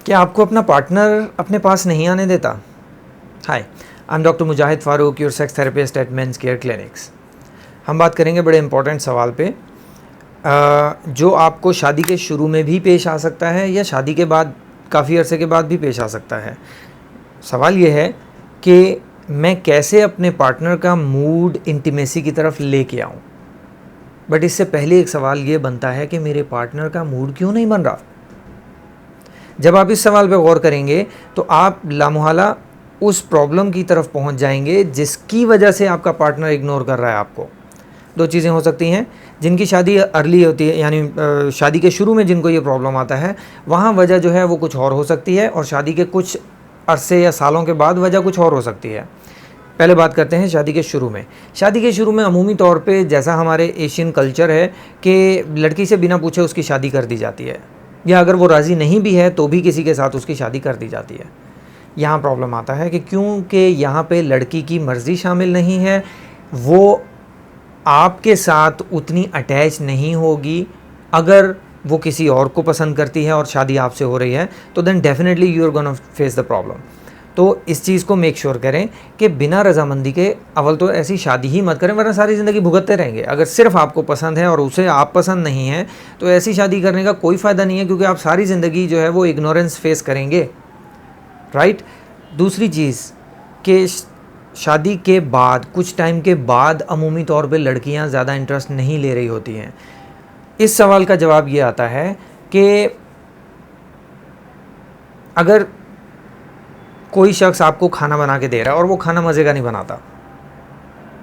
क्या आपको अपना पार्टनर अपने पास नहीं आने देता? Hi, I am doctor Mujahid Farooq, your sex therapist at men's care clinics. हम बात करेंगे बड़े इंपॉर्टेंट सवाल पे, जो आपको शादी के शुरू में भी पेश आ सकता है या शादी के बाद काफ़ी अरसे के बाद भी पेश आ सकता है। सवाल ये है कि मैं कैसे अपने पार्टनर का मूड इंटीमेसी की तरफ लेके आऊँ। बट इससे पहले एक सवाल ये बनता है कि मेरे पार्टनर का मूड क्यों नहीं बन रहा। जब आप इस सवाल पे गौर करेंगे तो आप लामुहाला उस प्रॉब्लम की तरफ पहुंच जाएंगे जिसकी वजह से आपका पार्टनर इग्नोर कर रहा है आपको। दो चीज़ें हो सकती हैं, जिनकी शादी अर्ली होती है, यानी शादी के शुरू में जिनको ये प्रॉब्लम आता है, वहाँ वजह जो है वो कुछ और हो सकती है, और शादी के कुछ अरसे या सालों के बाद वजह कुछ और हो सकती है। पहले बात करते हैं शादी के शुरू में। शादी के शुरू में अमूमी तौर पे जैसा हमारे एशियन कल्चर है कि लड़की से बिना पूछे उसकी शादी कर दी जाती है, या अगर वो राज़ी नहीं भी है तो भी किसी के साथ उसकी शादी कर दी जाती है। यहाँ प्रॉब्लम आता है कि क्योंकि यहाँ पे लड़की की मर्ज़ी शामिल नहीं है, वो आपके साथ उतनी अटैच नहीं होगी। अगर वो किसी और को पसंद करती है और शादी आपसे हो रही है तो then definitely you are gonna face the problem. तो इस चीज़ को मेक श्योर करें कि बिना रजामंदी के अव्वल तो ऐसी शादी ही मत करें, वरना सारी ज़िंदगी भुगतते रहेंगे। अगर सिर्फ आपको पसंद है और उसे आप पसंद नहीं है तो ऐसी शादी करने का कोई फ़ायदा नहीं है, क्योंकि आप सारी ज़िंदगी जो है वो इग्नोरेंस फेस करेंगे, राइट। दूसरी चीज़ कि शादी के बाद कुछ टाइम के बाद अमूमी तौर पे लड़कियां ज़्यादा इंटरेस्ट नहीं ले रही होती हैं। इस सवाल का जवाब ये आता है कि अगर कोई शख्स आपको खाना बना के दे रहा है और वो खाना मज़े का नहीं बनाता,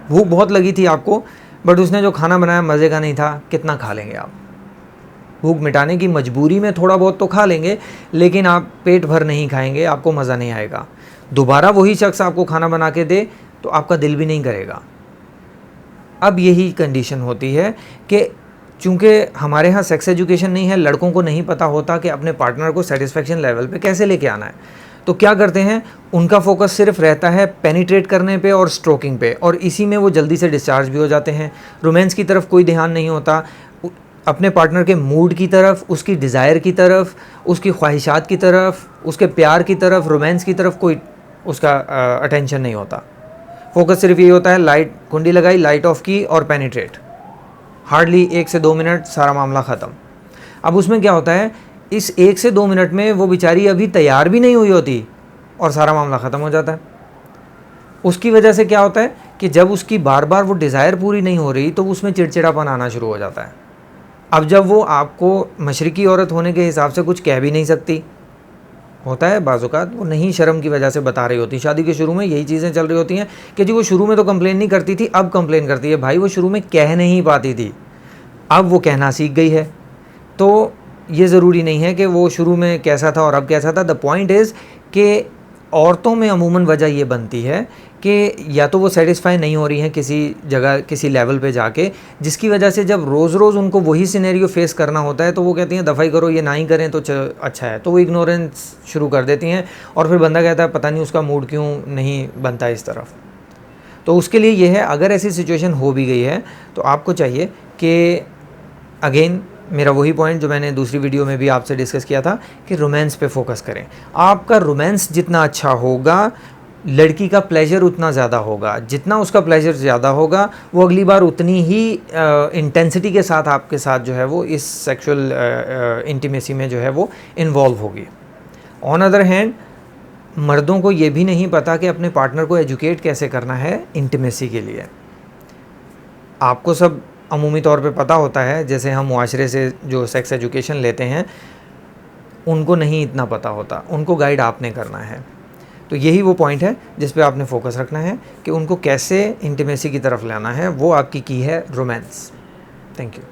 भूख बहुत लगी थी आपको बट उसने जो खाना बनाया मज़े का नहीं था, कितना खा लेंगे आप? भूख मिटाने की मजबूरी में थोड़ा बहुत तो खा लेंगे, लेकिन आप पेट भर नहीं खाएंगे, आपको मज़ा नहीं आएगा। दोबारा वही शख्स आपको खाना बना के दे तो आपका दिल भी नहीं करेगा। अब यही कंडीशन होती है कि चूँकि हमारे यहाँ सेक्स एजुकेशन नहीं है, लड़कों को नहीं पता होता कि अपने पार्टनर को सेटिस्फेक्शन लेवल पे कैसे लेके आना है। तो क्या करते हैं, उनका फोकस सिर्फ रहता है पेनिट्रेट करने पे और स्ट्रोकिंग पे, और इसी में वो जल्दी से डिस्चार्ज भी हो जाते हैं। रोमांस की तरफ कोई ध्यान नहीं होता, अपने पार्टनर के मूड की तरफ, उसकी डिज़ायर की तरफ, उसकी ख्वाहिशात की तरफ, उसके प्यार की तरफ, रोमांस की तरफ कोई उसका अटेंशन नहीं होता। फोकस सिर्फ ये होता है, लाइट कुंडी लगाई, लाइट ऑफ की और पेनिट्रेट। हार्डली 1 से 2 मिनट, सारा मामला ख़त्म। अब उसमें क्या होता है, इस 1 से 2 मिनट में वो बेचारी अभी तैयार भी नहीं हुई होती और सारा मामला ख़त्म हो जाता है। उसकी वजह से क्या होता है कि जब उसकी बार बार वो डिज़ायर पूरी नहीं हो रही तो उसमें चिड़चिड़ापन आना शुरू हो जाता है। अब जब वो आपको मशरिकी औरत होने के हिसाब से कुछ कह भी नहीं सकती, होता है बाज़-औक़ात वो नहीं शर्म की वजह से बता रही होती। शादी के शुरू में यही चीज़ें चल रही होती हैं कि जी वो शुरू में तो कंप्लेन नहीं करती थी, अब कंप्लेन करती है। भाई वो शुरू में कह नहीं पाती थी, अब वो कहना सीख गई है। तो ये ज़रूरी नहीं है कि वो शुरू में कैसा था और अब कैसा था। द पॉइंट इज़ कि औरतों में अमूमन वजह ये बनती है कि या तो वो सेटिस्फाई नहीं हो रही हैं किसी जगह, किसी लेवल पे जाके, जिसकी वजह से जब रोज़ रोज़ उनको वही सिनेरियो फेस करना होता है तो वो कहती हैं दफ़ाई करो, ये ना ही करें तो अच्छा है। तो वो इग्नोरेंस शुरू कर देती हैं और फिर बंदा कहता है पता नहीं उसका मूड क्यों नहीं बनता इस तरफ। तो उसके लिए ये है, अगर ऐसी सिचुएशन हो भी गई है तो आपको चाहिए कि अगेन मेरा वही पॉइंट जो मैंने दूसरी वीडियो में भी आपसे डिस्कस किया था कि रोमांस पे फोकस करें। आपका रोमांस जितना अच्छा होगा, लड़की का प्लेजर उतना ज़्यादा होगा। जितना उसका प्लेजर ज़्यादा होगा, वो अगली बार उतनी ही इंटेंसिटी के साथ आपके साथ जो है वो इस सेक्सुअल इंटीमेसी में जो है वो इन्वॉल्व होगी। ऑन अदर हैंड, मर्दों को ये भी नहीं पता कि अपने पार्टनर को एजुकेट कैसे करना है इंटीमेसी के लिए। आपको सब अमूमी तौर पे पता होता है, जैसे हम मुआशरे से जो सेक्स एजुकेशन लेते हैं उनको नहीं इतना पता होता, उनको गाइड आपने करना है। तो यही वो पॉइंट है जिस पे आपने फोकस रखना है कि उनको कैसे इंटीमेसी की तरफ लाना है। वो आपकी की है रोमांस। Thank you.